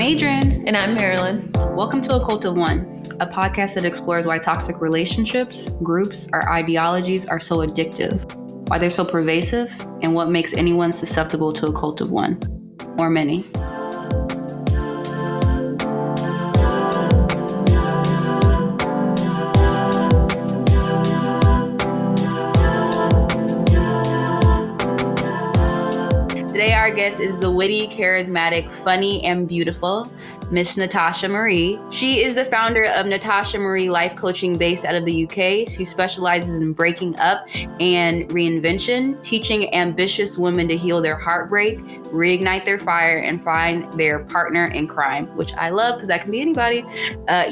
Adrian. And I'm Marilyn. Welcome to A Cult of One, a podcast that explores why toxic relationships, groups, or ideologies are so addictive, why they're so pervasive, and what makes anyone susceptible to a cult of one, or many. Today, our guest is the witty, charismatic, funny, and beautiful Miss Natasha Marie. She is the founder of Natasha Marie Life Coaching based out of the UK. She specializes in breaking up and reinvention, teaching ambitious women to heal their heartbreak, reignite their fire, and find their partner in crime, which I love because that can be anybody.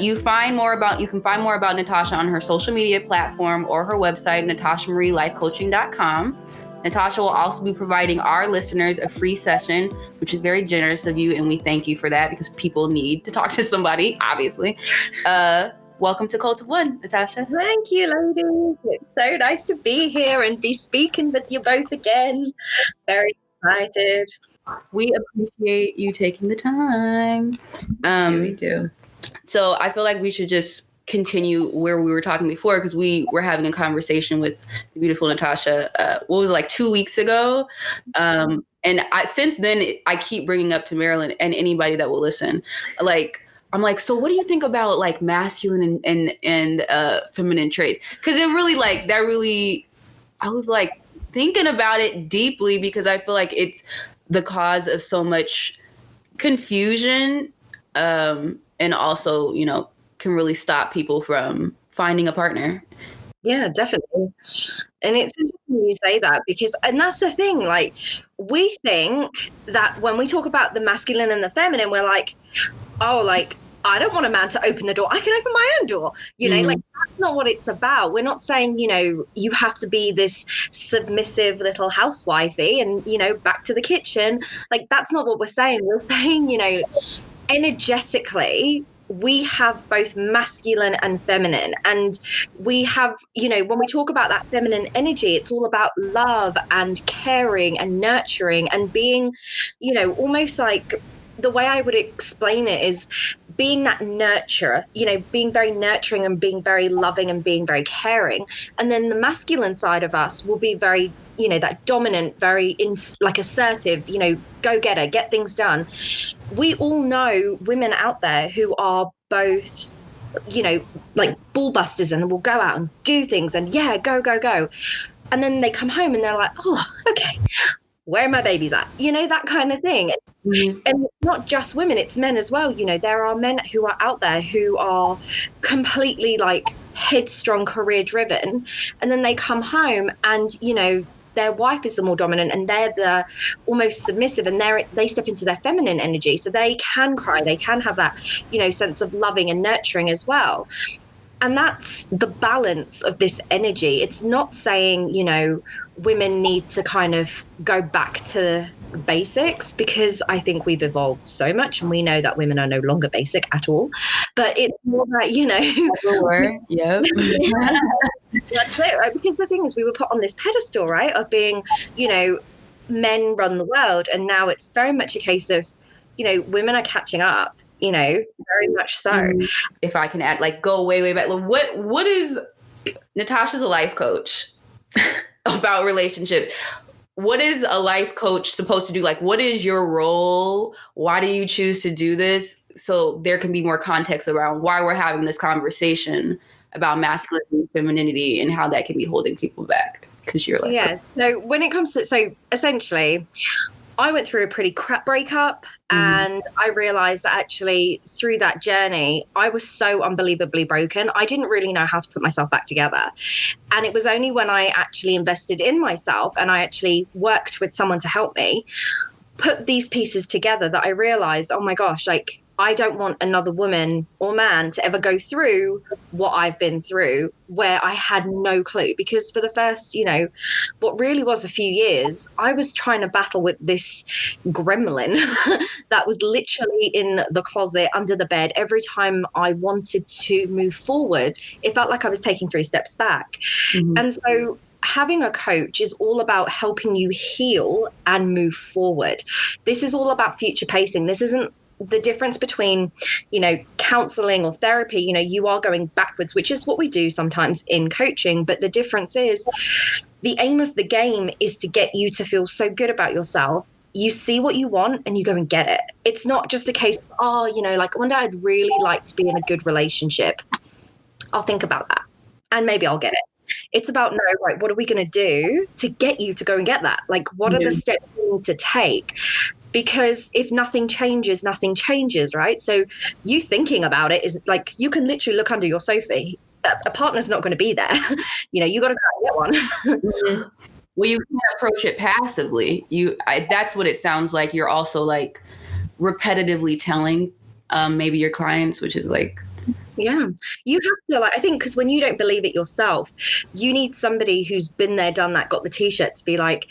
You can find more about Natasha on her social media platform or her website, natashamarieLifeCoaching.com. Natasha will also be providing our listeners a free session, which is very generous of you, and we thank you for that because people need to talk to somebody, obviously. Welcome to Cult of One, Natasha. Thank you, ladies. It's so nice to be here and be speaking with you both again. Very excited. We appreciate you taking the time. We do. So I feel like we should just continue where we were talking before, because we were having a conversation with the beautiful Natasha, what was it, like 2 weeks ago? And since then, I keep bringing up to Marilyn and anybody that will listen, I'm like, so what do you think about like masculine and feminine traits? Because it really I was like thinking about it deeply, because I feel like it's the cause of so much confusion, and also, can really stop people from finding a partner. Yeah, definitely. And it's interesting you say that, and that's the thing, like, we think that when we talk about the masculine and the feminine, we're like, oh, like, I don't want a man to open the door. I can open my own door. Like, that's not what it's about. We're not saying, you have to be this submissive little housewifey and, back to the kitchen. Like, that's not what we're saying. We're saying, energetically, we have both masculine and feminine. And we have, when we talk about that feminine energy, it's all about love and caring and nurturing and being, almost like, the way I would explain it is being that nurturer, being very nurturing and being very loving and being very caring. And then the masculine side of us will be very, that dominant, very assertive, go getter, get things done. We all know women out there who are both, like ball busters and will go out and do things and go. And then they come home and they're like, oh, okay, where are my babies at? That kind of thing. Mm-hmm. And not just women, it's men as well. There are men who are out there who are completely like headstrong, career driven. And then they come home and, their wife is the more dominant and they're the almost submissive, and they step into their feminine energy. So they can cry, they can have that, sense of loving and nurturing as well. And that's the balance of this energy. It's not saying, women need to kind of go back to basics, because I think we've evolved so much and we know that women are no longer basic at all. But it's more that, Yep. That's it, right? Because the thing is, we were put on this pedestal, right, of being, men run the world. And now it's very much a case of, women are catching up, very much so. If I can add, like, go way back. What is, Natasha's a life coach about relationships. What is a life coach supposed to do? Like, what is your role? Why do you choose to do this? So there can be more context around why we're having this conversation about masculinity and femininity and how that can be holding people back. Because you're like, yeah. So when it comes to, essentially, I went through a pretty crap breakup, and I realized that actually through that journey, I was so unbelievably broken. I didn't really know how to put myself back together. And it was only when I actually invested in myself and I actually worked with someone to help me put these pieces together that I realized, oh my gosh, like, I don't want another woman or man to ever go through what I've been through, where I had no clue. Because for the first, what really was a few years, I was trying to battle with this gremlin that was literally in the closet, under the bed. Every time I wanted to move forward, it felt like I was taking 3 steps back. Mm-hmm. And so having a coach is all about helping you heal and move forward. This is all about future pacing. This isn't the difference between, counseling or therapy, you are going backwards, which is what we do sometimes in coaching. But the difference is the aim of the game is to get you to feel so good about yourself. You see what you want and you go and get it. It's not just a case of, one day I'd really like to be in a good relationship. I'll think about that and maybe I'll get it. It's about, no, right, what are we going to do to get you to go and get that? Like, what are the steps you need to take? Because if nothing changes, right? So you thinking about it is like, you can literally look under your sofa. A partner's not going to be there. You got to go and get one. Well, you can't approach it passively. That's what it sounds like. You're also like repetitively telling maybe your clients, which is like, yeah, you have to, I think, because when you don't believe it yourself, you need somebody who's been there, done that, got the t-shirt to be like,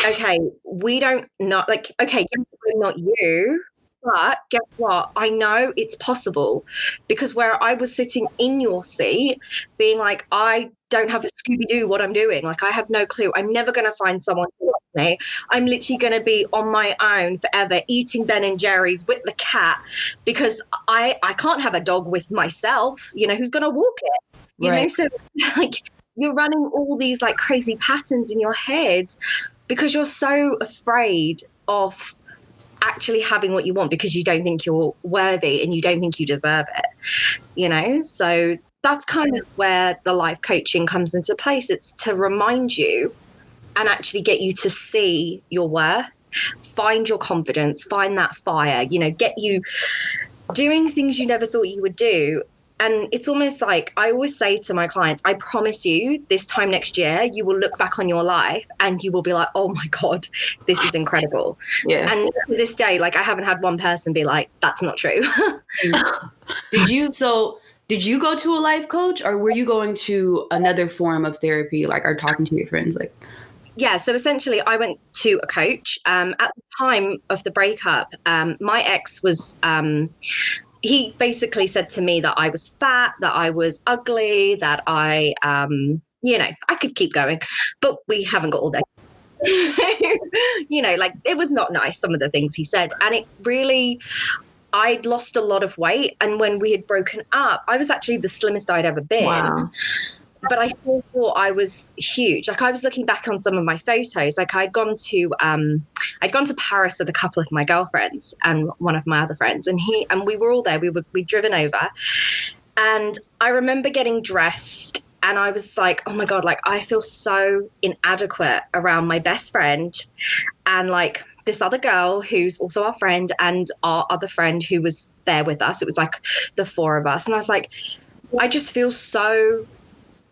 okay, we don't not like, okay, we're not you, but guess what? I know it's possible, because where I was sitting in your seat being like, I don't have a Scooby-Doo what I'm doing. Like, I have no clue. I'm never going to find someone who loves me. I'm literally going to be on my own forever, eating Ben and Jerry's with the cat, because I can't have a dog with myself, who's going to walk it, right. So like, you're running all these like crazy patterns in your head because you're so afraid of actually having what you want, because you don't think you're worthy and you don't think you deserve it, so that's kind of where the life coaching comes into place. It's to remind you and actually get you to see your worth, find your confidence, find that fire, get you doing things you never thought you would do. And it's almost like I always say to my clients, I promise you this time next year, you will look back on your life and you will be like, oh my God, this is incredible. Yeah. And to this day, like, I haven't had one person be like, that's not true. Did you go to a life coach, or were you going to another form of therapy, like, or talking to your friends? Like, yeah, so essentially I went to a coach. At the time of the breakup, my ex was, he basically said to me that I was fat, that I was ugly, that I could keep going, but we haven't got all day. Like, it was not nice, some of the things he said. And it really, I'd lost a lot of weight. And when we had broken up, I was actually the slimmest I'd ever been. Wow. But I still thought I was huge. Like, I was looking back on some of my photos. Like, I'd gone to Paris with a couple of my girlfriends and one of my other friends, and we were all there. We'd driven over, and I remember getting dressed, and I was like, oh my God, like, I feel so inadequate around my best friend and like this other girl who's also our friend and our other friend who was there with us. It was like the four of us, and I was like, I just feel so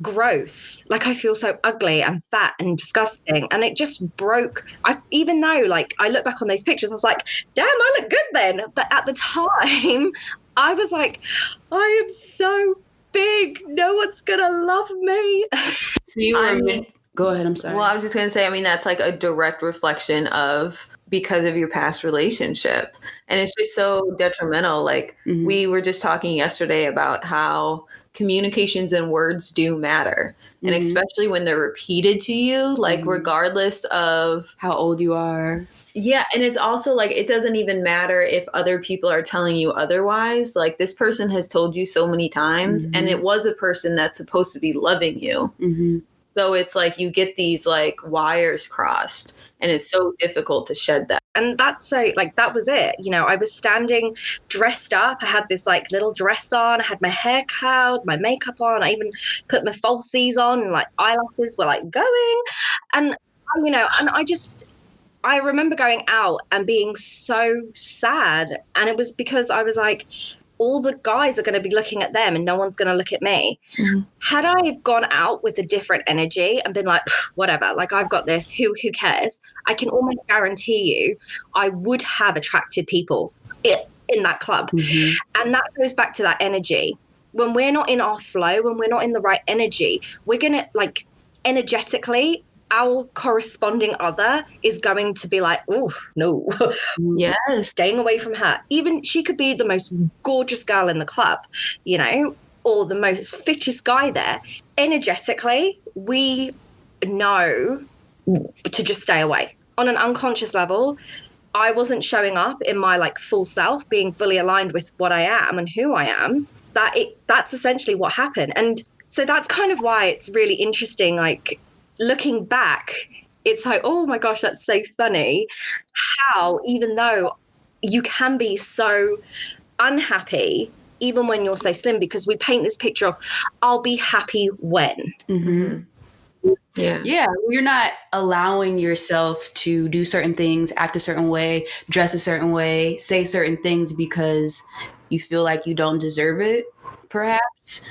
gross. Like, I feel so ugly and fat and disgusting, and it just broke. Even though, like, I look back on those pictures, I was like, damn, I look good then. But at the time, I was like, I am so big, no one's gonna love me. so you were go ahead, I'm sorry. Well, I was just gonna say, I mean, that's like a direct reflection of because of your past relationship, and it's just so detrimental. Like, we were just talking yesterday about how communications and words do matter, and especially when they're repeated to you, like, regardless of how old you are. Yeah. And it's also like, it doesn't even matter if other people are telling you otherwise. Like, this person has told you so many times, and it was a person that's supposed to be loving you. So it's like you get these like wires crossed, and it's so difficult to shed that. And that's so, like, that was it. I was standing dressed up. I had this like little dress on. I had my hair curled, my makeup on. I even put my falsies on, and like eyelashes were like going. And, I remember going out and being so sad. And it was because I was like, all the guys are going to be looking at them and no one's going to look at me. Had I gone out with a different energy and been like, whatever, like, I've got this, who cares? I can almost guarantee you I would have attracted people in that club. And that goes back to that energy. When we're not in our flow, when we're not in the right energy, we're going to, like, energetically, our corresponding other is going to be like, oh, no. Yes. Staying away from her. Even she could be the most gorgeous girl in the club, or the most fittest guy there. Energetically, we know to just stay away. On an unconscious level, I wasn't showing up in my like full self, being fully aligned with what I am and who I am, that's essentially what happened. And so that's kind of why it's really interesting. Like looking back, it's like, oh my gosh, that's so funny how, even though you can be so unhappy, even when you're so slim, because we paint this picture of, I'll be happy when. Mm-hmm. Yeah. You're not allowing yourself to do certain things, act a certain way, dress a certain way, say certain things because you feel like you don't deserve it, perhaps.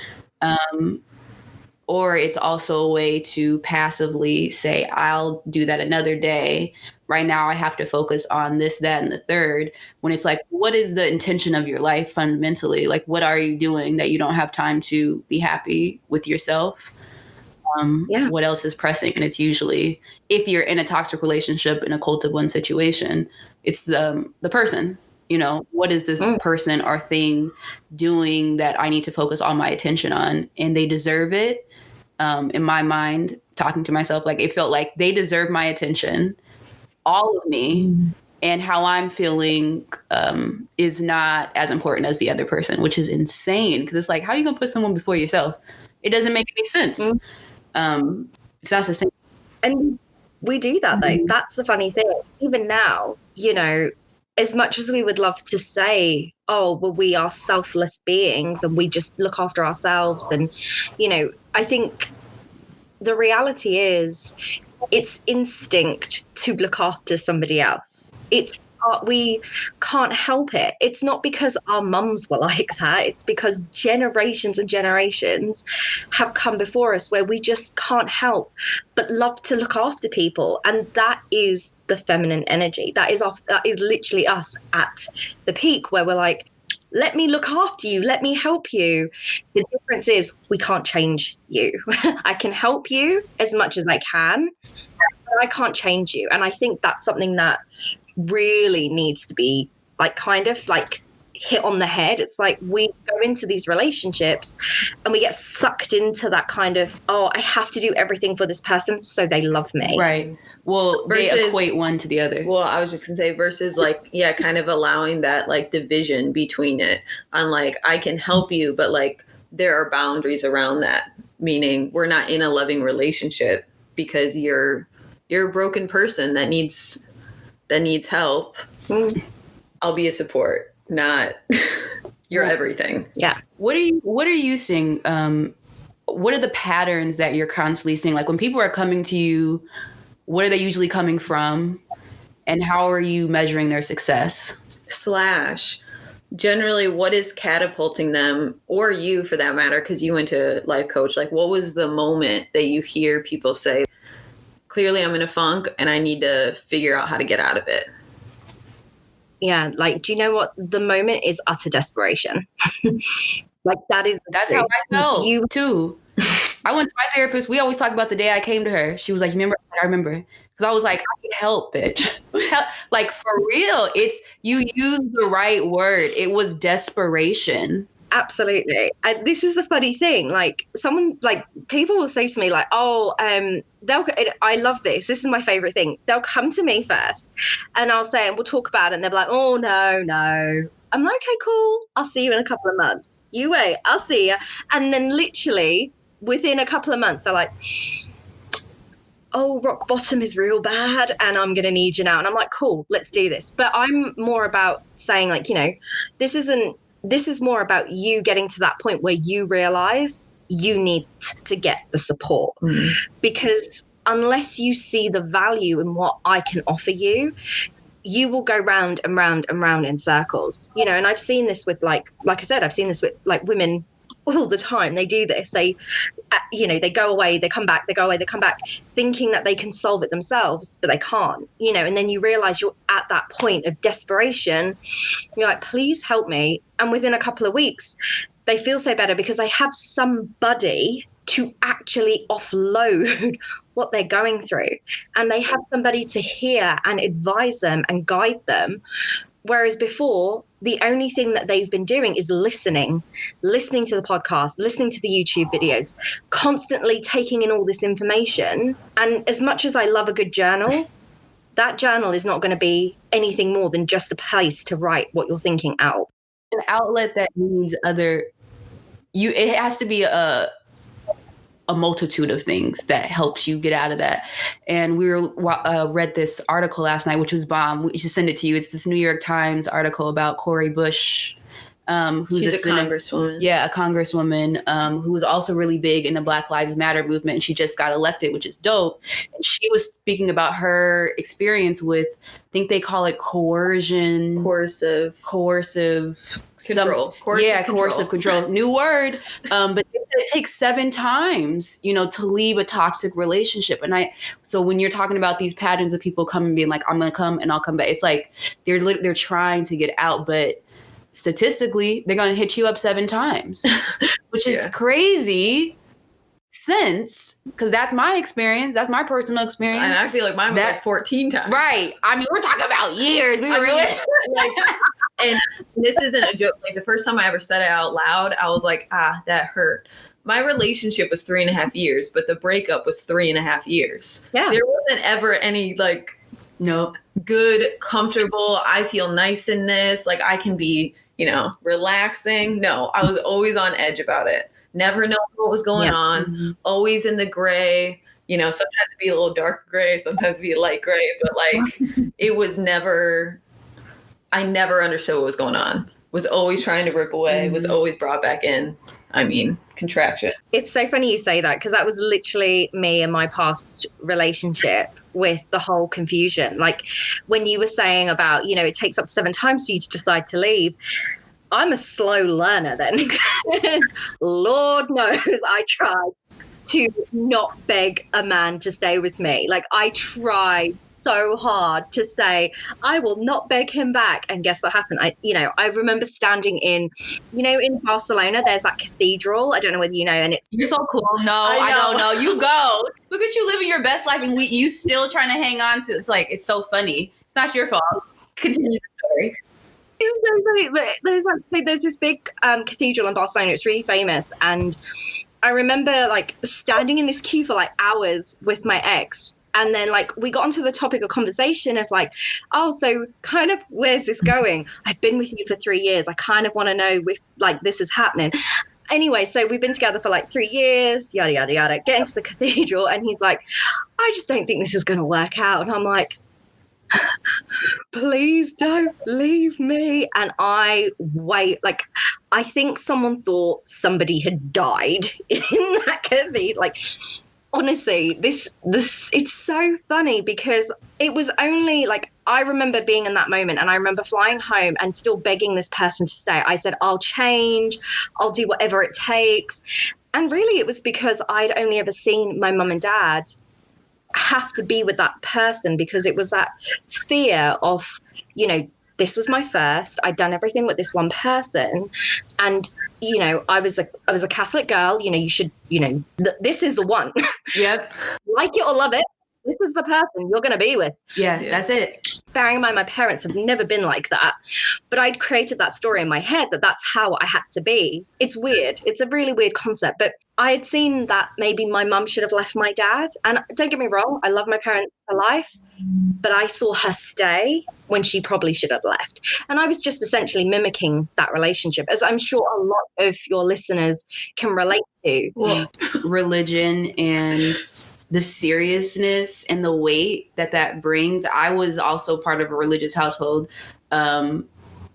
Or it's also a way to passively say, I'll do that another day. Right now, I have to focus on this, that, and the third. When it's like, what is the intention of your life fundamentally? Like, what are you doing that you don't have time to be happy with yourself? What else is pressing? And it's usually, if you're in a toxic relationship, in a cult of one situation, it's the person. You know, what is this person or thing doing that I need to focus all my attention on? And they deserve it. In my mind, talking to myself, like it felt like they deserve my attention, all of me. And how I'm feeling is not as important as the other person, which is insane. Because it's like, how are you going to put someone before yourself? It doesn't make any sense. It's not the same. And we do that though. That's the funny thing. Even now, you know, as much as we would love to say, oh, well, we are selfless beings and we just look after ourselves. And, you know, I think the reality is it's instinct to look after somebody else. We can't help it. It's not because our mums were like that. It's because generations and generations have come before us where we just can't help but love to look after people. And that is the feminine energy. That is literally us at the peak where we're like, let me look after you. Let me help you. The difference is we can't change you. I can help you as much as I can, but I can't change you. And I think that's something that really needs to be like kind of like hit on the head. It's like we go into these relationships and we get sucked into that kind of, oh, I have to do everything for this person so they love me. Right. Well, they equate one to the other. Well, I was just going to say versus like, yeah, kind of allowing that like division between it on like, I can help you, but like there are boundaries around that, meaning we're not in a loving relationship because you're a broken person that needs help. I'll be a support, not you're everything. Yeah. What are you seeing? What are the patterns that you're constantly seeing? Like when people are coming to you, what are they usually coming from? And how are you measuring their success? / generally what is catapulting them, or you for that matter, because you went to life coach, like what was the moment that you hear people say, clearly I'm in a funk and I need to figure out how to get out of it? Yeah. Like, do you know what? The moment is utter desperation. Like that's how I felt too. I went to my therapist. We always talk about the day I came to her. She was like, remember? I remember. Because I was like, I need help, bitch. Like for real. You used the right word. It was desperation. Absolutely. And this is the funny thing. Like people will say to me like, oh, I love this. This is my favorite thing. They'll come to me first and I'll say, and we'll talk about it. And they'll be like, oh, no. I'm like, okay, cool. I'll see you in a couple of months. You wait, I'll see you. And then literally within a couple of months, they're like, oh, rock bottom is real bad and I'm going to need you now. And I'm like, cool, let's do this. But I'm more about saying like, you know, this is more about you getting to that point where you realize you need to get the support. Because unless you see the value in what I can offer you, you will go round and round and round in circles, you know. And I've seen this with like I said, I've seen this with like women all the time. They do this. They, you know, they go away, they come back, they go away, they come back, thinking that they can solve it themselves, but they can't, you know. And then you realize you're at that point of desperation. You're like, please help me. And within a couple of weeks, they feel so better because they have somebody to actually offload what they're going through. And they have somebody to hear and advise them and guide them. Whereas before, the only thing that they've been doing is listening to the podcast, listening to the YouTube videos, constantly taking in all this information. And as much as I love a good journal, that journal is not going to be anything more than just a place to write what you're thinking out. An outlet that needs it has to be a multitude of things that helps you get out of that. And we read this article last night, which was bomb. We should send it to you. It's this New York Times article about Cori Bush, who's She's a congresswoman. Yeah, a congresswoman who was also really big in the Black Lives Matter movement. And she just got elected, which is dope. And she was speaking about her experience with, I think they call it coercive control. Coercive control. New word. But it takes 7 times, to leave a toxic relationship. And so when you're talking about these patterns of people coming and being like, I'm going to come and I'll come back. It's like they're trying to get out, but statistically, they're going to hit you up 7 times, which is crazy because that's my experience. That's my personal experience. And I feel like mine was like 14 times. Right. I mean, we're talking about years. And this isn't a joke. Like the first time I ever said it out loud, I was like, that hurt. My relationship was 3.5 years, but the breakup was 3.5 years. Yeah. There wasn't ever any good, comfortable, I feel nice in this. Like I can be, relaxing. No, I was always on edge about it. Never knowing what was going on. Mm-hmm. Always in the gray. Sometimes it'd be a little dark gray, sometimes it'd be a light gray, but it was never, I never understood what was going on. Was always trying to rip away, was always brought back in. I mean, contraction. It's so funny you say that because that was literally me in my past relationship with the whole confusion. Like when you were saying about, it takes up to 7 times for you to decide to leave. I'm a slow learner then because Lord knows I tried to not beg a man to stay with me. Like I tried so hard to say, I will not beg him back. And guess what happened? I remember standing in Barcelona, there's that cathedral. I don't know whether you know, and you're so cool. No, I don't know. You go. Look at you living your best life and you still trying to hang on to it. It's so funny. It's not your fault. Continue the story. It's so funny. But there's this big cathedral in Barcelona. It's really famous. And I remember standing in this queue for hours with my ex. And then we got onto the topic of conversation of so kind of where's this going? I've been with you for 3 years. I kind of want to know if this is happening. Anyway, so we've been together for 3 years, yada, yada, yada. Get into the cathedral. And he's like, I just don't think this is going to work out. And I'm like, please don't leave me. And I wait, I think someone thought somebody had died in that cathedral. Honestly, this it's so funny because it was only I remember being in that moment and I remember flying home and still begging this person to stay. I said, I'll change, I'll do whatever it takes. And really it was because I'd only ever seen my mum and dad have to be with that person because it was that fear of, this was my first, I'd done everything with this one person. And I was a Catholic girl, you should, this is the one. Yep. Like it or love it, this is the person you're going to be with. Yeah, that's it. Bearing in mind, my parents have never been like that. But I'd created that story in my head that that's how I had to be. It's weird. It's a really weird concept. But I had seen that maybe my mum should have left my dad. And don't get me wrong, I love my parents to life. But I saw her stay when she probably should have left. And I was just essentially mimicking that relationship, as I'm sure a lot of your listeners can relate to. Well, religion and the seriousness and the weight that brings. I was also part of a religious household,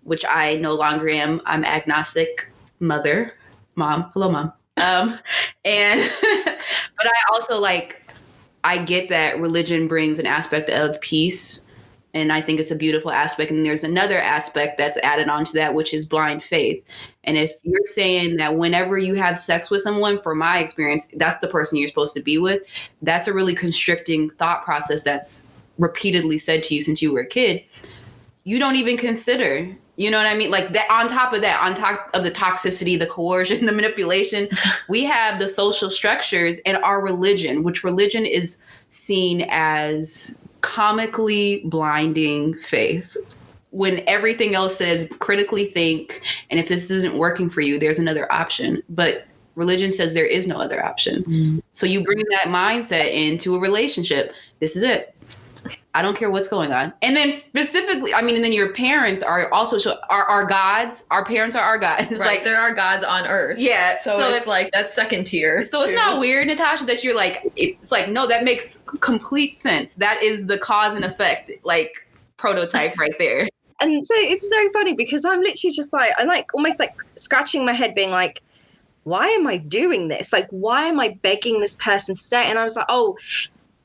which I no longer am. I'm agnostic mom. Hello, mom. And but I also I get that religion brings an aspect of peace. And I think it's a beautiful aspect. And there's another aspect that's added onto that, which is blind faith. And if you're saying that whenever you have sex with someone, from my experience, that's the person you're supposed to be with, that's a really constricting thought process that's repeatedly said to you since you were a kid. You don't even consider, you know what I mean? That on top of the toxicity, the coercion, the manipulation, we have the social structures and our religion, which religion is seen as comically blinding faith. When everything else says critically think, and if this isn't working for you, there's another option. But religion says there is no other option. Mm. So you bring that mindset into a relationship. This is it. I don't care what's going on. And then specifically, I mean, and then your parents are also are our gods. Our parents are our gods. It's right. like they're our gods on earth. Yeah. So it's like that's second tier. So it's not weird, Natasha, that you're like, it's like, no, that makes complete sense. That is the cause and effect, like prototype right there. And so it's so funny because I'm literally just like, I'm like almost like scratching my head being like, why am I doing this? Like, why am I begging this person to stay? And I was like, oh,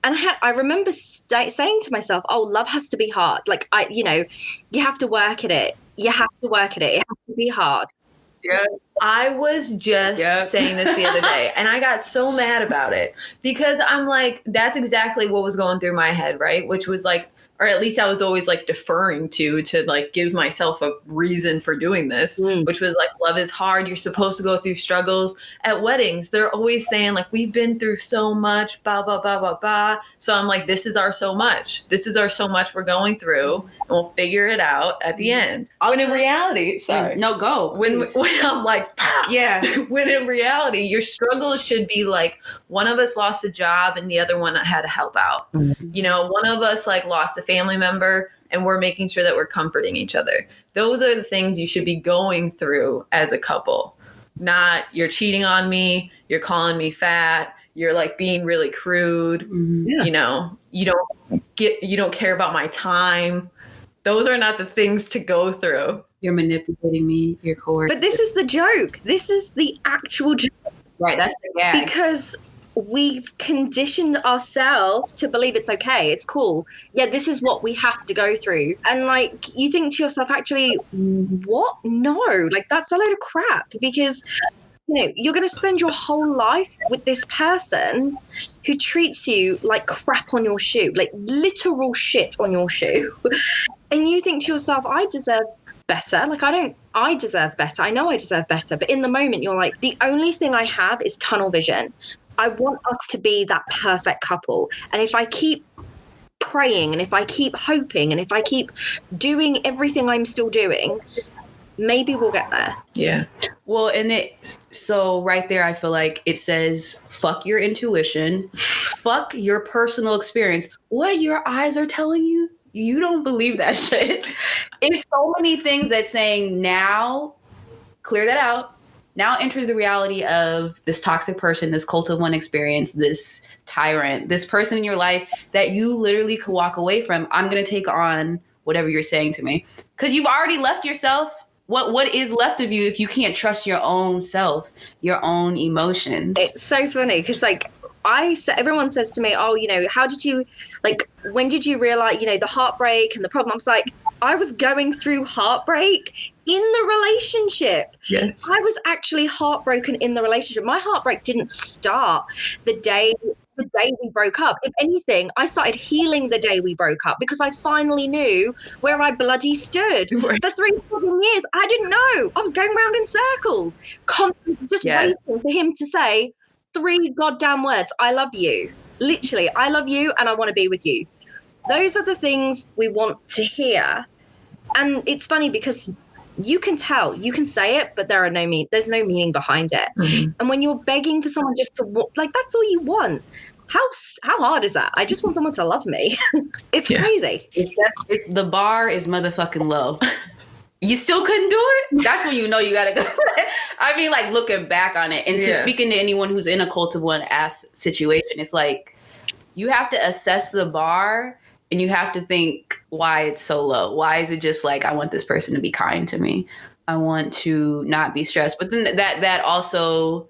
and I remember saying to myself, oh, love has to be hard. Like, you have to work at it. You have to work at it. It has to be hard. Yeah. I was just saying this the other day, and I got so mad about it because I'm like, that's exactly what was going through my head, right? Which was like, or at least I was always like deferring to like give myself a reason for doing this, which was like, love is hard. You're supposed to go through struggles. At weddings, they're always saying like, we've been through so much, blah, blah, blah, blah, blah. So I'm like, this is our so much. This is our so much we're going through, and we'll figure it out at the end. Also, when in reality, no, go. When I'm like, when in reality, your struggles should be like, one of us lost a job and the other one had to help out. You know, one of us like lost a family member and we're making sure that we're comforting each other. Those are the things you should be going through as a couple. Not you're cheating on me, you're calling me fat, you're like being really crude. You know, you don't care about my time. Those are not the things to go through. You're manipulating me, you're coercing. But this is the joke. This is the actual joke. Right, that's the gag. Because we've conditioned ourselves to believe it's okay, it's cool. Yeah, this is what we have to go through. And like, you think to yourself, actually, what? No, like that's a load of crap because, you know, you're going to spend your whole life with this person who treats you like crap on your shoe, like literal shit on your shoe. And you think to yourself, I deserve better. Like, I deserve better. I know I deserve better. But in the moment, you're like, the only thing I have is tunnel vision. I want us to be that perfect couple. And if I keep praying and if I keep hoping and if I keep doing everything I'm still doing, maybe we'll get there. Yeah. Well, so right there, I feel like it says, fuck your intuition, fuck your personal experience. What your eyes are telling you, you don't believe that shit. It's so many things that's saying now, clear that out. Now enters the reality of this toxic person, this cult of one experience, this tyrant, this person in your life that you literally could walk away from. I'm going to take on whatever you're saying to me. Because you've already left yourself. What is left of you if you can't trust your own self, your own emotions? It's so funny because like everyone says to me, oh, you know, how did you, like, when did you realize, you know, the heartbreak and the problem? I was like, I was going through heartbreak in the relationship. Yes. I was actually heartbroken in the relationship. My heartbreak didn't start the day we broke up. If anything, I started healing the day we broke up because I finally knew where I bloody stood. Right. For 3 years, I didn't know. I was going around in circles, constantly just waiting for him to say 3 goddamn words. I love you. Literally, I love you and I want to be with you. Those are the things we want to hear. And it's funny because you can tell, you can say it, but there's no meaning behind it. Mm-hmm. And when you're begging for someone just to, like, that's all you want. How hard is that? I just want someone to love me. It's crazy. The bar is motherfucking low. You still couldn't do it? That's when you know you gotta go. I mean, like, looking back on it. And so speaking to anyone who's in a cult of one ass situation, it's like, you have to assess the bar and you have to think why it's so low. Why is it just like, I want this person to be kind to me. I want to not be stressed. But then that also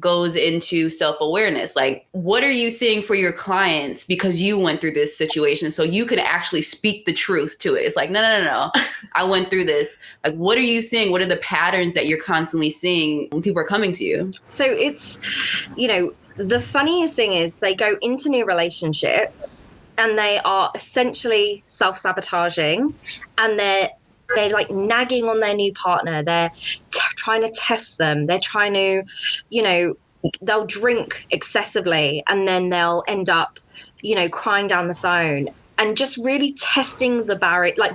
goes into self-awareness. Like, what are you seeing for your clients because you went through this situation so you can actually speak the truth to it? It's like, no. I went through this. Like, what are you seeing? What are the patterns that you're constantly seeing when people are coming to you? So it's, you know, the funniest thing is they go into new relationships and they are essentially self-sabotaging and they're like nagging on their new partner. They're trying to test them. They're trying to, you know, they'll drink excessively and then they'll end up, you know, crying down the phone. and just really testing the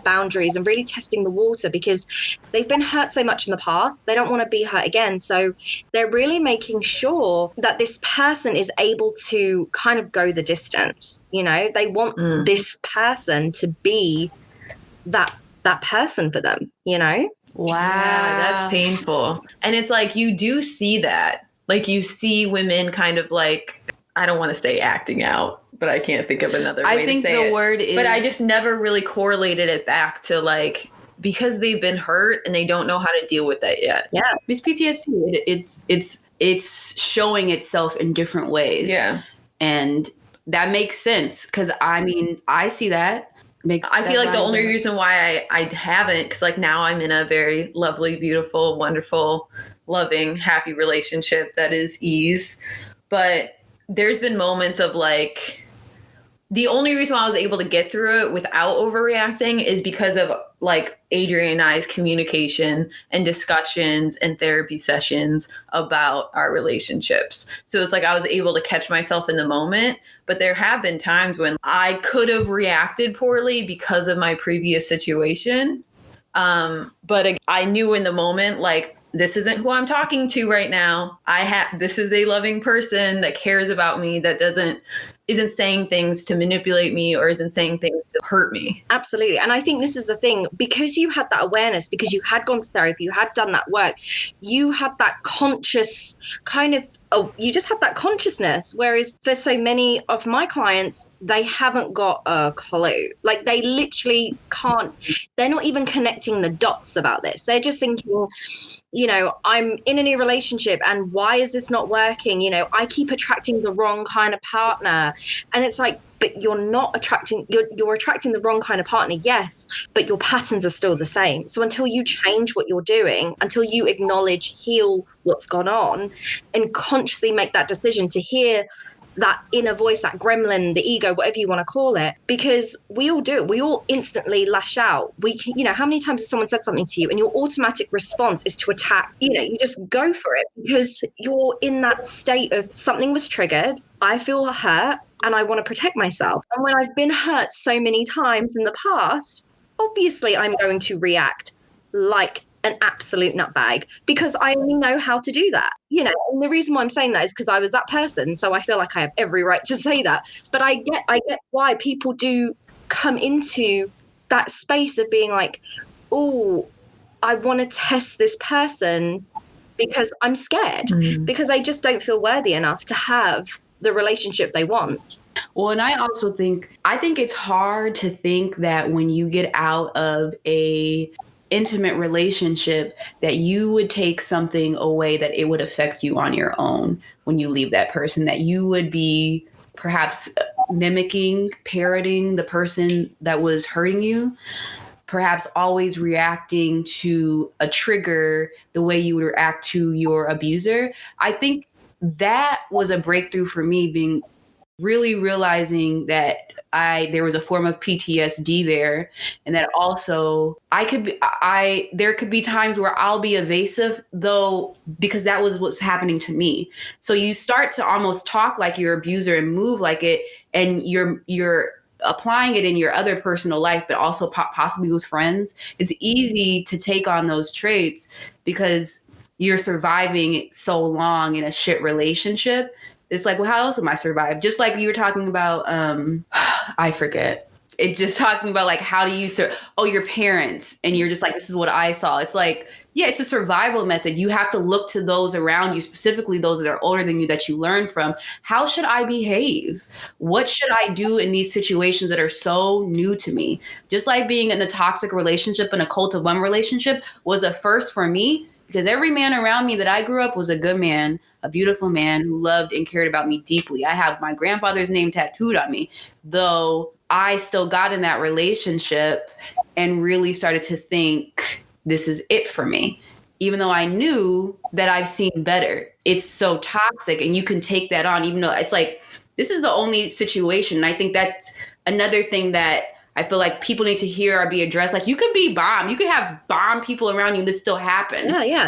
boundaries and really testing the water, because they've been hurt so much in the past. They don't want to be hurt again. So they're really making sure that this person is able to kind of go the distance. You know, they want this person to be that person for them, you know? Wow. Yeah, that's painful. And it's like, you do see that. Like, you see women kind of like, I don't want to say acting out, but I can't think of another way to say it. I think the word is... But I just never really correlated it back to like, because they've been hurt and they don't know how to deal with that yet. Yeah. It's PTSD. It's showing itself in different ways. Yeah. And that makes sense. Because I mean, I see that. I feel like the only reason why I haven't, because like now I'm in a very lovely, beautiful, wonderful, loving, happy relationship that is ease. But there's been moments of like, the only reason why I was able to get through it without overreacting is because of like Adrian and I's communication and discussions and therapy sessions about our relationships. So it's like I was able to catch myself in the moment, but there have been times when I could have reacted poorly because of my previous situation. But I knew in the moment, like, this isn't who I'm talking to right now. This is a loving person that cares about me, that isn't saying things to manipulate me or isn't saying things to hurt me. Absolutely. And I think this is the thing, because you had that awareness, because you had gone to therapy, you had done that work, you had that conscious kind of, you just had that consciousness. Whereas for so many of my clients, they haven't got a clue. Like, they literally can't, they're not even connecting the dots about this. They're just thinking, you know, I'm in a new relationship and why is this not working? You know, I keep attracting the wrong kind of partner. And it's like, but you're not attracting, you're attracting the wrong kind of partner, yes, but your patterns are still the same. So until you change what you're doing, until you acknowledge, heal what's gone on, and consciously make that decision to hear that inner voice, that gremlin, the ego, whatever you want to call it, because we all do it. We all instantly lash out. You know, how many times has someone said something to you and your automatic response is to attack? You know, you just go for it because you're in that state of something was triggered. I feel hurt and I want to protect myself. And when I've been hurt so many times in the past, obviously I'm going to react like an absolute nutbag because I only know how to do that. You know, and the reason why I'm saying that is because I was that person. So I feel like I have every right to say that. But I get why people do come into that space of being like, oh, I want to test this person because I'm scared, because I just don't feel worthy enough to have the relationship they want. Well, and I also think it's hard to think that when you get out of a intimate relationship that you would take something away that it would affect you on your own when you leave that person, that you would be perhaps mimicking, parroting the person that was hurting you, perhaps always reacting to a trigger the way you would react to your abuser. I think that was a breakthrough for me, being really realizing that there was a form of PTSD there, and that also there could be times where I'll be evasive, though, because that was what's happening to me. So you start to almost talk like your abuser and move like it, and you're applying it in your other personal life, but also possibly with friends. It's easy to take on those traits because you're surviving so long in a shit relationship. It's like, well, how else am I survive? Just like you were talking about, I forget. It just talking about like, how do you your parents, and you're just like, this is what I saw. It's like, yeah, it's a survival method. You have to look to those around you, specifically those that are older than you, that you learn from. How should I behave? What should I do in these situations that are so new to me? Just like being in a toxic relationship and a cult of one relationship was a first for me, because every man around me that I grew up was a good man, a beautiful man who loved and cared about me deeply. I have my grandfather's name tattooed on me, though I still got in that relationship and really started to think, this is it for me. Even though I knew that I've seen better. It's so toxic, and you can take that on, even though it's like, this is the only situation. And I think that's another thing that I feel like people need to hear or be addressed. Like, you could be bomb. You could have bomb people around you and this still happen. Yeah,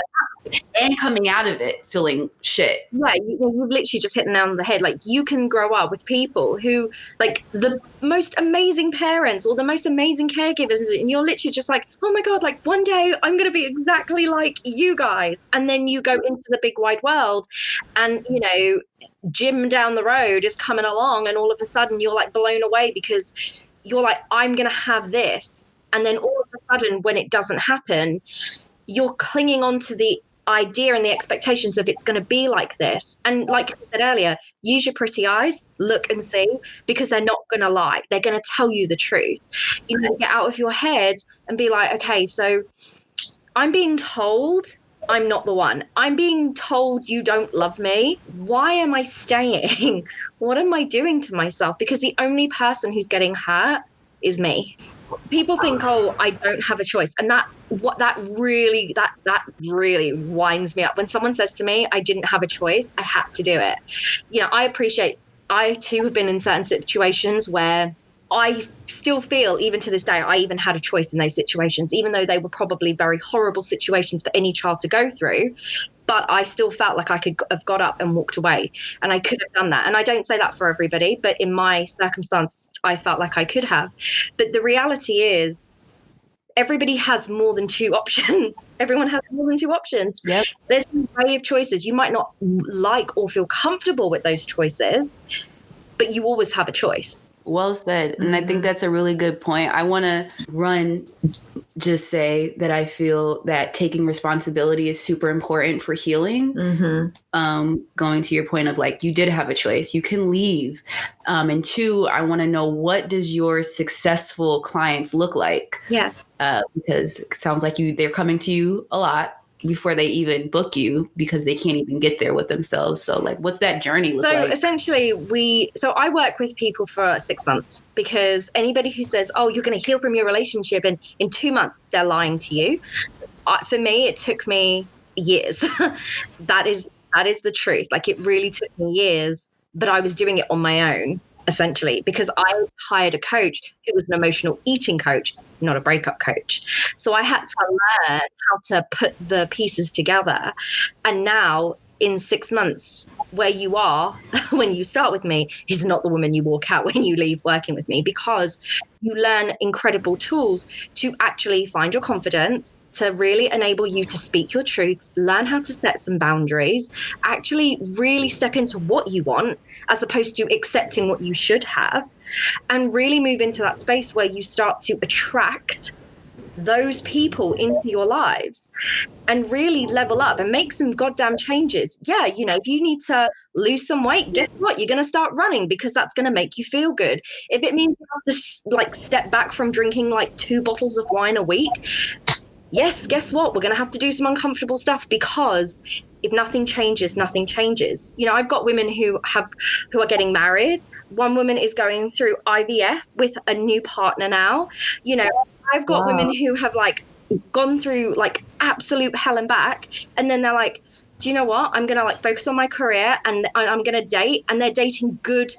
and coming out of it feeling shit. Yeah, you've literally just hit the nail on the head. Like, you can grow up with people who, like, the most amazing parents or the most amazing caregivers, and you're literally just like, oh my God, like, one day I'm going to be exactly like you guys. And then you go into the big wide world, and, you know, Jim down the road is coming along, and all of a sudden you're like blown away because you're like, I'm going to have this. And then all of a sudden, when it doesn't happen, you're clinging on to the idea and the expectations of it's going to be like this. And like I said earlier, use your pretty eyes, look and see, because they're not going to lie. They're going to tell you the truth. You need to get out of your head and be like, okay, so I'm being told I'm not the one. I'm being told you don't love me. Why am I staying? What am I doing to myself? Because the only person who's getting hurt is me. People think, oh, I don't have a choice. And that really winds me up. When someone says to me, I didn't have a choice, I had to do it. You know, I too have been in certain situations where I still feel, even to this day, I even had a choice in those situations, even though they were probably very horrible situations for any child to go through. But I still felt like I could have got up and walked away, and I could have done that. And I don't say that for everybody, but in my circumstance, I felt like I could have. But the reality is, everybody has more than two options. Everyone has more than two options. Yep. There's an array of choices. You might not like or feel comfortable with those choices, but you always have a choice. Well said. And I think that's a really good point. I want to just say that I feel that taking responsibility is super important for healing. Going to your point of like, you did have a choice, you can leave. And two, I want to know, what does your successful clients look like? Yeah. Because it sounds like they're coming to you a lot before they even book you, because they can't even get there with themselves. So like, what's that journey look like? So essentially I work with people for 6 months, because anybody who says, oh, you're going to heal from your relationship in 2 months, they're lying to you. For me, it took me years. That is the truth. Like, it really took me years, but I was doing it on my own, essentially, because I hired a coach who was an emotional eating coach, not a breakup coach. So I had to learn how to put the pieces together. And now, in 6 months, where you are when you start with me is not the woman you walk out when you leave working with me, because you learn incredible tools to actually find your confidence, to really enable you to speak your truths, learn how to set some boundaries, actually really step into what you want as opposed to accepting what you should have, and really move into that space where you start to attract those people into your lives and really level up and make some goddamn changes. Yeah, you know, if you need to lose some weight, guess what? You're going to start running, because that's going to make you feel good. If it means you have to like step back from drinking like 2 bottles of wine a week, yes, guess what? We're going to have to do some uncomfortable stuff, because if nothing changes, nothing changes. You know, I've got women who are getting married. One woman is going through IVF with a new partner now. You know, I've got women who have like gone through like absolute hell and back, and then they're like, do you know what? I'm going to like focus on my career, and I'm going to date. And they're dating good,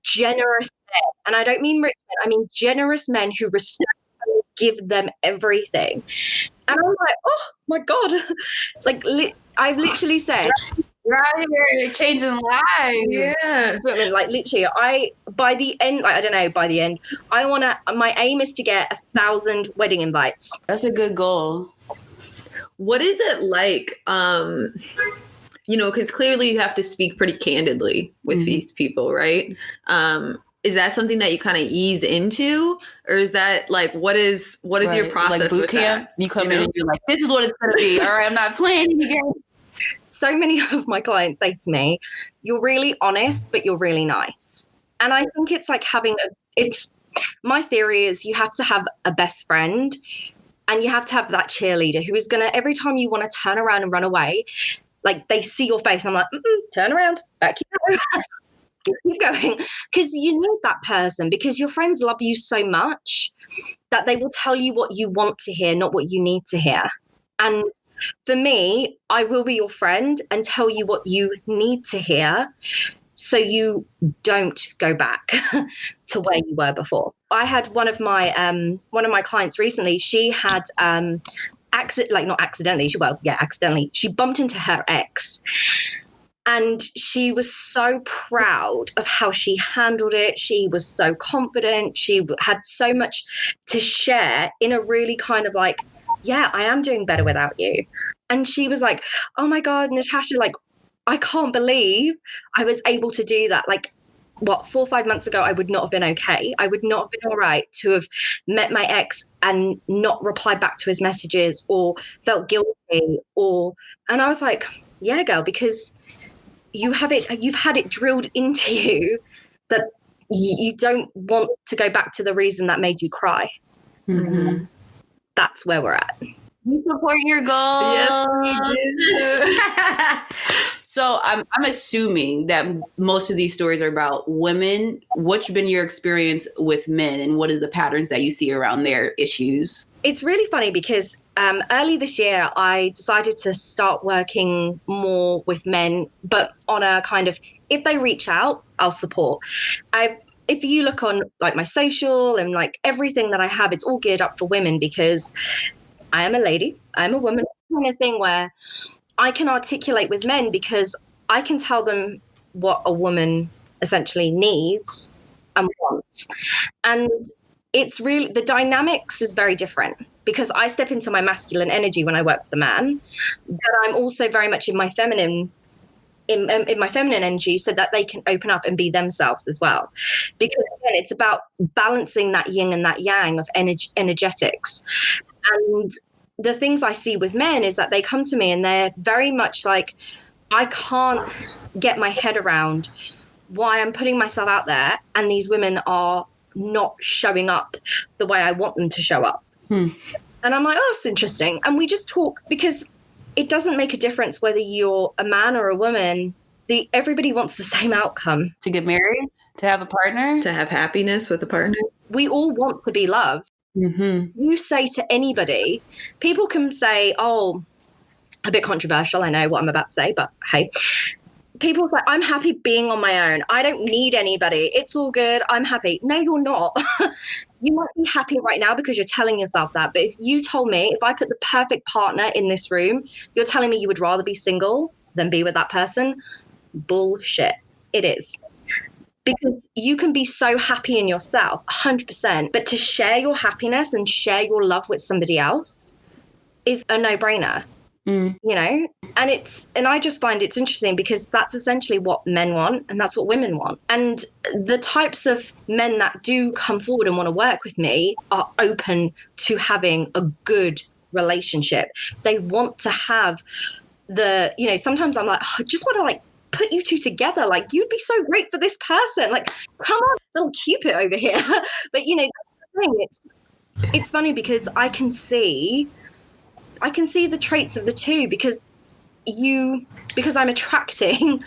generous men. And I don't mean rich men. I mean generous men who respect and give them everything. And I'm like, oh my God. Like, I've literally said, Right, you're changing lives. Yeah. So I mean, like, literally, by the end, my aim is to get 1,000 wedding invites. That's a good goal. What is it like? You know, because clearly you have to speak pretty candidly with these people, right? Is that something that you kind of ease into, or is that like, what is your process like boot with camp? that? You come in and you're like, this is what it's going to be. All right, I'm not playing again. So many of my clients say to me, you're really honest, but you're really nice. And I think it's like my theory is you have to have a best friend, and you have to have that cheerleader who is going to, every time you want to turn around and run away, like they see your face and I'm like, turn around, back you go. Keep going, because you need that person, because your friends love you so much that they will tell you what you want to hear, not what you need to hear. And for me, I will be your friend and tell you what you need to hear, so you don't go back to where you were before. I had one of my clients recently. She had accidentally, she bumped into her ex. And she was so proud of how she handled it. She was so confident. She had so much to share in a really kind of like, yeah, I am doing better without you. And she was like, oh my God, Natasha, like, I can't believe I was able to do that. Like, 4 or 5 months ago, I would not have been okay. I would not have been all right to have met my ex and not replied back to his messages or felt guilty and I was like, yeah, girl, because you've had it drilled into you that you don't want to go back to the reason that made you cry. Mm-hmm. That's where we're at. You support your goals. Yes, we do. So I'm assuming that most of these stories are about women. What's been your experience with men, and what are the patterns that you see around their issues? It's really funny because early this year, I decided to start working more with men, but on a kind of, if they reach out, I'll support. If you look on like my social and like everything that I have, it's all geared up for women because I am a lady, I'm a woman, kind of thing where I can articulate with men because I can tell them what a woman essentially needs and wants. And it's really, the dynamics is very different because I step into my masculine energy when I work with the man, but I'm also very much in my feminine in my feminine energy so that they can open up and be themselves as well. Because again, it's about balancing that yin and that yang of energetics. And the things I see with men is that they come to me and they're very much like, I can't get my head around why I'm putting myself out there and these women are not showing up the way I want them to show up. And I'm like, oh, that's interesting. And we just talk because it doesn't make a difference whether you're a man or a woman. Everybody wants the same outcome. To get married, to have a partner, to have happiness with a partner. We all want to be loved. Mm-hmm. You say to anybody, people can say, oh, a bit controversial, I know what I'm about to say, but hey, people say, I'm happy being on my own. I don't need anybody. It's all good. I'm happy. No, you're not. You might be happy right now because you're telling yourself that. But if you told me, if I put the perfect partner in this room, you're telling me you would rather be single than be with that person. Bullshit. It is. Because you can be so happy in yourself, 100%. But to share your happiness and share your love with somebody else is a no-brainer. You know, and I just find it's interesting because that's essentially what men want and that's what women want. And the types of men that do come forward and want to work with me are open to having a good relationship. They want to have sometimes I'm like, oh, I just want to like put you two together. Like, you'd be so great for this person. Like, come on, little Cupid over here. But, that's the thing. It's funny because I can see the traits of the two because I'm attracting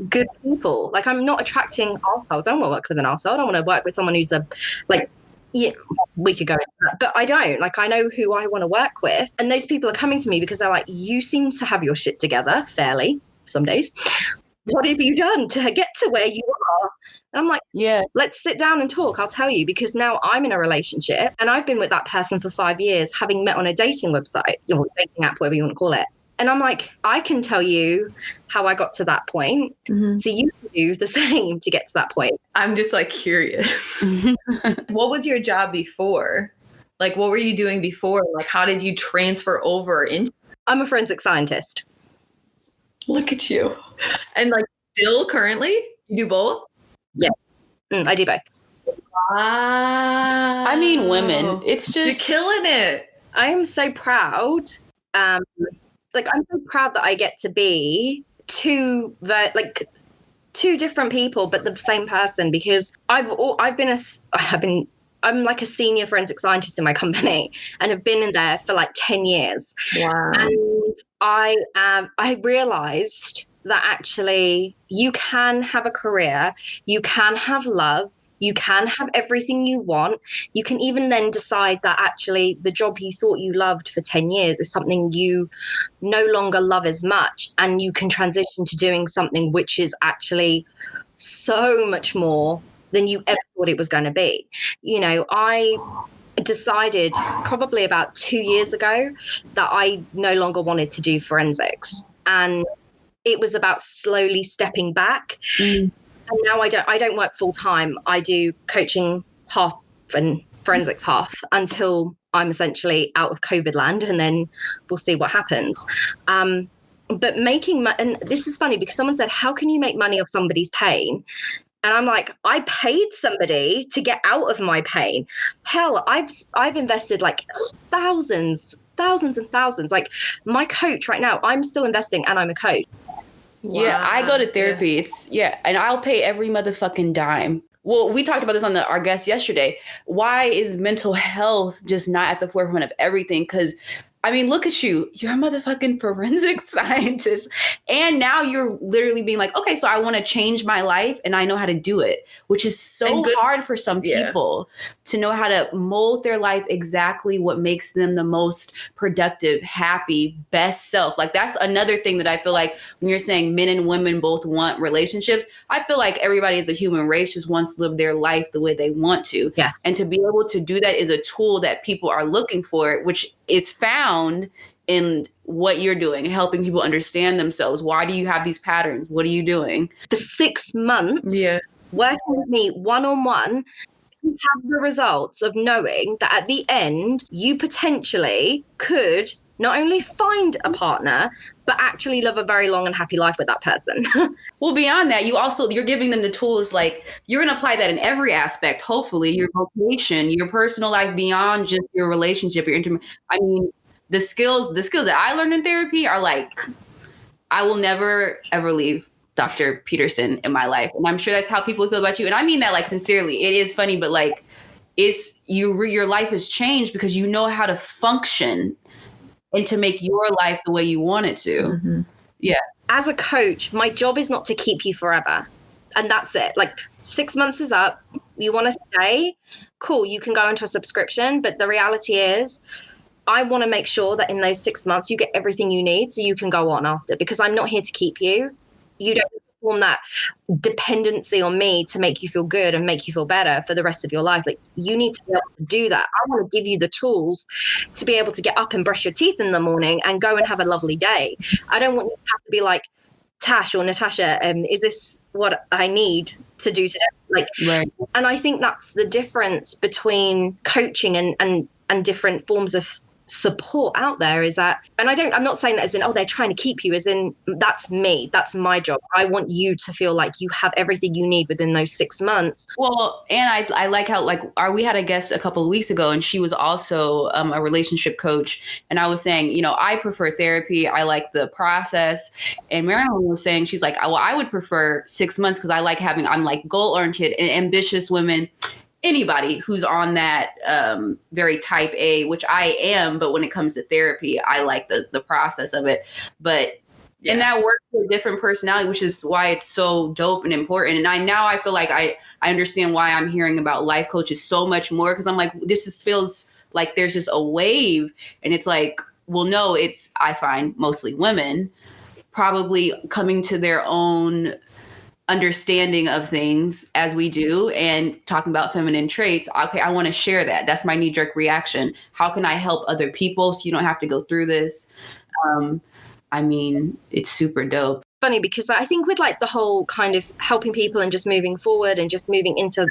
good people. Like, I'm not attracting arseholes. I don't want to work with an arsehole. I don't want to work with someone who's we could go into that, but I don't. Like, I know who I want to work with. And those people are coming to me because they're like, you seem to have your shit together fairly some days. What have you done to get to where you are? And I'm like, yeah, let's sit down and talk. I'll tell you, because now I'm in a relationship and I've been with that person for 5 years, having met on a dating website or dating app, whatever you want to call it. And I'm like, I can tell you how I got to that point. Mm-hmm. So you can do the same to get to that point. I'm just like curious. What was your job before? Like, what were you doing before? Like, how did you transfer over into? I'm a forensic scientist. Look at you. And like still currently you do both? Yeah. I do both. Wow. I mean, women, it's just, you're killing it. I am so proud. I'm so proud that I get to be two different people, but the same person, because I'm like a senior forensic scientist in my company and have been in there for like 10 years. Wow. And I realized that actually you can have a career, you can have love, you can have everything you want. You can even then decide that actually the job you thought you loved for 10 years is something you no longer love as much. And you can transition to doing something which is actually so much more than you ever thought it was going to be. I decided probably about 2 years ago that I no longer wanted to do forensics. And it was about slowly stepping back. And now I don't work full time. I do coaching half and forensics half until I'm essentially out of COVID land, and then we'll see what happens. But and this is funny because someone said, how can you make money off somebody's pain? And I'm like, I paid somebody to get out of my pain. Hell, I've invested like thousands and thousands. Like my coach right now, I'm still investing and I'm a coach. Wow. Yeah, I go to therapy. And I'll pay every motherfucking dime. Well, we talked about this on our guest yesterday. Why is mental health just not at the forefront of everything? Because I mean, look at you. You're a motherfucking forensic scientist. And now you're literally being like, okay, so I want to change my life and I know how to do it, which is so hard for some people to know how to mold their life exactly what makes them the most productive, happy, best self. Like that's another thing that I feel like when you're saying men and women both want relationships, I feel like everybody as a human race just wants to live their life the way they want to. Yes. And to be able to do that is a tool that people are looking for, which is found in what you're doing, helping people understand themselves. Why do you have these patterns? What are you doing? For 6 months, working with me one-on-one, you have the results of knowing that at the end, you potentially could not only find a partner, but actually live a very long and happy life with that person. Well, beyond that, you're giving them the tools, like you're going to apply that in every aspect, hopefully your vocation, your personal life, beyond just your relationship, your intimate. I mean, the skills that I learned in therapy are like, I will never, ever leave Dr. Peterson in my life. And I'm sure that's how people feel about you. And I mean that like sincerely. It is funny, but like your life has changed because you know how to function and to make your life the way you want it to. Mm-hmm. Yeah. As a coach, my job is not to keep you forever. And that's it. Like 6 months is up. You want to stay? Cool. You can go into a subscription. But the reality is, I want to make sure that in those 6 months, you get everything you need so you can go on after, because I'm not here to keep you. You don't form that dependency on me to make you feel good and make you feel better for the rest of your life. Like you need to be able to do that. I want to give you the tools to be able to get up and brush your teeth in the morning and go and have a lovely day. I don't want you to have to be like, Tash or Natasha, is this what I need to do today? Like, right. And I think that's the difference between coaching and different forms of support out there, is that, and I'm not saying that as in, oh, they're trying to keep you, as in that's me, that's my job. I want you to feel like you have everything you need within those 6 months. Well, and I like how we had a guest a couple of weeks ago and she was also a relationship coach. And I was saying, I prefer therapy. I like the process. And Marilyn was saying, she's like, well, I would prefer 6 months because I'm like goal-oriented and ambitious women. Anybody who's on that very type A, which I am, but when it comes to therapy, I like the process of it. But and that works for different personality, which is why it's so dope and important. And I feel like I understand why I'm hearing about life coaches so much more, because I'm like, feels like there's just a wave, and it's like, well, no, I find mostly women probably coming to their own understanding of things as we do and talking about feminine traits. Okay, I want to share that. That's my knee-jerk reaction. How can I help other people so you don't have to go through this? I mean, it's super dope. Funny because I think with like the whole kind of helping people and just moving forward and just moving into,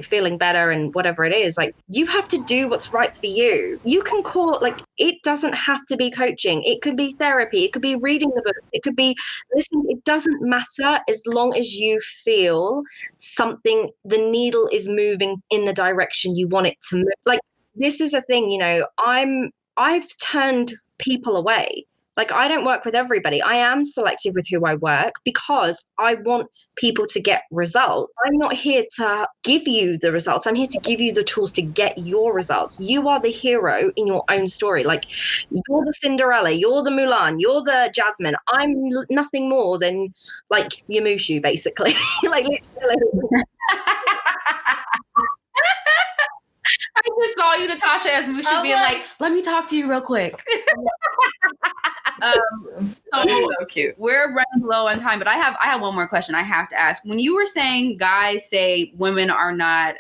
feeling better and whatever it is, like you have to do what's right for you. You can call it doesn't have to be coaching. It could be therapy. It could be reading the book. It could be listening. It doesn't matter as long as you feel something, the needle is moving in the direction you want it to move. Like this is a thing, I've turned people away. Like I don't work with everybody. I am selective with who I work because I want people to get results. I'm not here to give you the results. I'm here to give you the tools to get your results. You are the hero in your own story. Like you're the Cinderella, you're the Mulan, you're the Jasmine. I'm nothing more than like your Mushu, basically. Like literally. I just saw you, Natasha, as Mushu being like, let me talk to you real quick. So cute. We're running low on time, but I have one more question I have to ask. When you were saying guys say women are not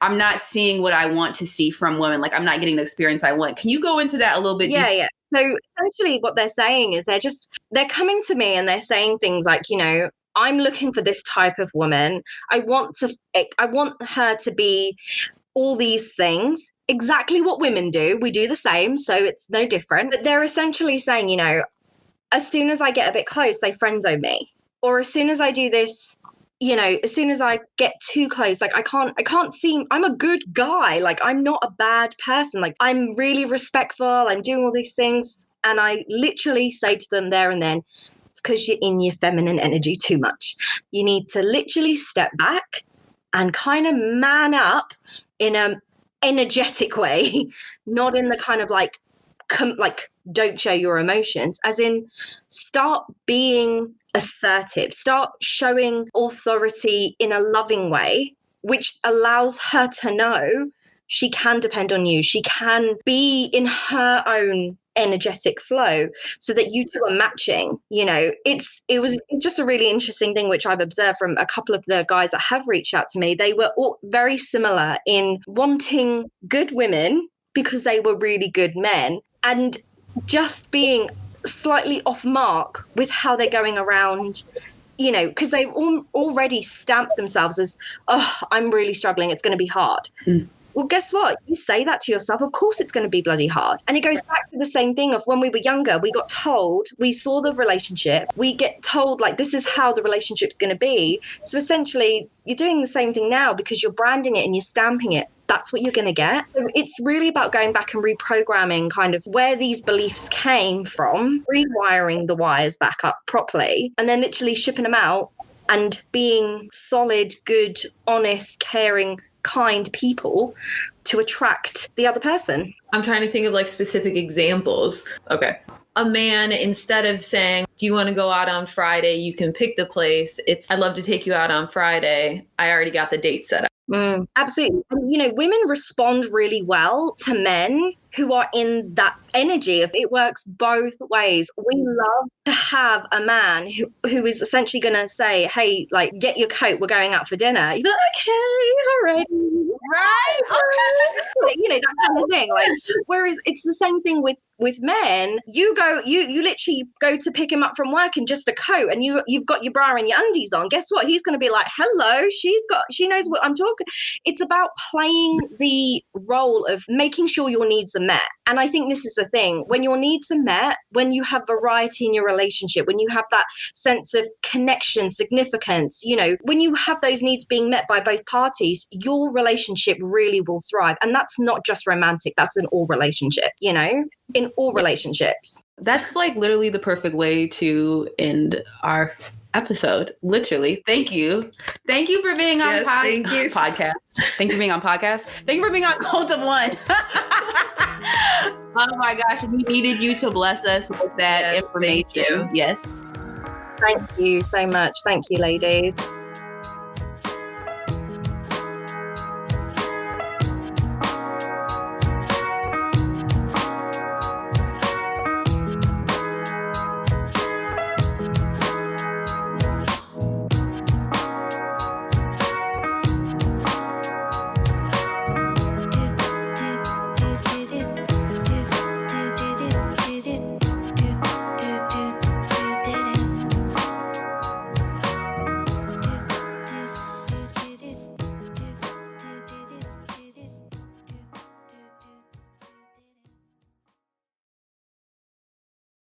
I'm not seeing what I want to see from women. Like, I'm not getting the experience I want. Can you go into that a little bit? Yeah. So essentially what they're saying is they're coming to me and they're saying things like, I'm looking for this type of woman. I want her to be all these things, exactly what women do. We do the same, so it's no different. But they're essentially saying, as soon as I get a bit close, they friend zone me. Or as soon as I do this, as soon as I get too close, like I can't seem, I'm a good guy. Like, I'm not a bad person. Like, I'm really respectful. I'm doing all these things. And I literally say to them there and then, it's because you're in your feminine energy too much. You need to literally step back and kind of man up in an energetic way, not in the kind of like don't show your emotions, as in start being assertive, start showing authority in a loving way, which allows her to know she can depend on you. She can be in her own energetic flow so that you two are matching. It's just a really interesting thing which I've observed from a couple of the guys that have reached out to me. They were all very similar in wanting good women because they were really good men, and just being slightly off mark with how they're going around, because they've already stamped themselves as, I'm really struggling, it's going to be hard. Well, guess what? You say that to yourself, of course it's going to be bloody hard. And it goes back to the same thing of when we were younger, we got told, we saw the relationship, we get told like, this is how the relationship's going to be. So essentially you're doing the same thing now because you're branding it and you're stamping it. That's what you're going to get. So it's really about going back and reprogramming kind of where these beliefs came from, rewiring the wires back up properly, and then literally shipping them out and being solid, good, honest, caring, kind people to attract the other person. I'm trying to think of like specific examples. Okay. A man, instead of saying, do you want to go out on Friday? You can pick the place. I'd love to take you out on Friday. I already got the date set up. Absolutely. And, women respond really well to men who are in that energy. It works both ways. We love to have a man who is essentially going to say, hey, like, get your coat, we're going out for dinner. You're like, okay, all right. Right. Okay. That kind of thing. Like, whereas it's the same thing with men. You literally go to pick him up from work in just a coat and you've got your bra and your undies on. Guess what? He's going to be like, hello, she knows what I'm talking. It's about playing the role of making sure your needs are met. And I think this is the thing. When your needs are met, when you have variety in your relationship, when you have that sense of connection, significance, when you have those needs being met by both parties, your relationship really will thrive. And that's not just romantic. That's in all relationships, in all relationships. That's like literally the perfect way to end our episode. Literally. Thank you. Thank you for being on podcast. Thank you for being on podcast. Thank you for being on Cult of One. Oh my gosh. We needed you to bless us with that information. Thank you. Yes. Thank you so much. Thank you, ladies.